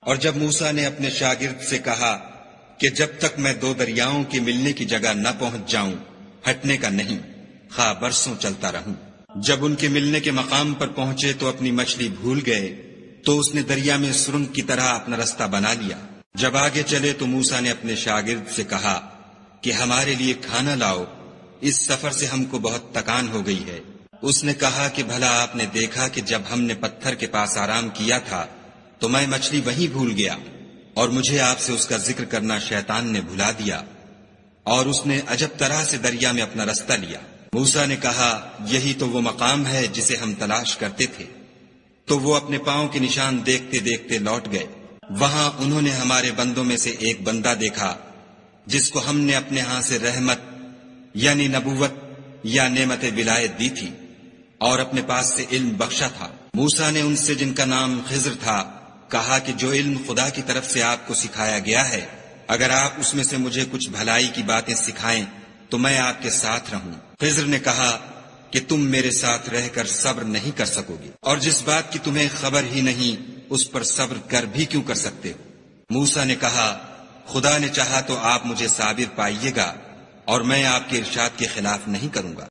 اور جب موسیٰ نے اپنے شاگرد سے کہا کہ جب تک میں دو دریاؤں کے ملنے کی جگہ نہ پہنچ جاؤں ہٹنے کا نہیں، خواہ برسوں چلتا رہوں۔ جب ان کے ملنے کے مقام پر پہنچے تو اپنی مچھلی بھول گئے، تو اس نے دریا میں سرنگ کی طرح اپنا رستہ بنا لیا۔ جب آگے چلے تو موسیٰ نے اپنے شاگرد سے کہا کہ ہمارے لیے کھانا لاؤ، اس سفر سے ہم کو بہت تکان ہو گئی ہے۔ اس نے کہا کہ بھلا آپ نے دیکھا کہ جب ہم نے پتھر کے پاس آرام کیا تھا تو میں مچھلی وہیں بھول گیا، اور مجھے آپ سے اس کا ذکر کرنا شیطان نے بھلا دیا، اور اس نے عجب طرح سے دریا میں اپنا رستہ لیا۔ موسیٰ نے کہا یہی تو وہ مقام ہے جسے ہم تلاش کرتے تھے۔ تو وہ اپنے پاؤں کے نشان دیکھتے دیکھتے لوٹ گئے۔ وہاں انہوں نے ہمارے بندوں میں سے ایک بندہ دیکھا جس کو ہم نے اپنے ہاں سے رحمت یعنی نبوت یا نعمت ولایت دی تھی، اور اپنے پاس سے علم بخشا تھا۔ موسیٰ نے ان سے جن کا نام خضر تھا کہا کہ جو علم خدا کی طرف سے آپ کو سکھایا گیا ہے، اگر آپ اس میں سے مجھے کچھ بھلائی کی باتیں سکھائیں تو میں آپ کے ساتھ رہوں۔ خضر نے کہا کہ تم میرے ساتھ رہ کر صبر نہیں کر سکو گے، اور جس بات کی تمہیں خبر ہی نہیں اس پر صبر کر بھی کیوں کر سکتے ہو؟ موسیٰ نے کہا خدا نے چاہا تو آپ مجھے صابر پائیے گا، اور میں آپ کے ارشاد کے خلاف نہیں کروں گا۔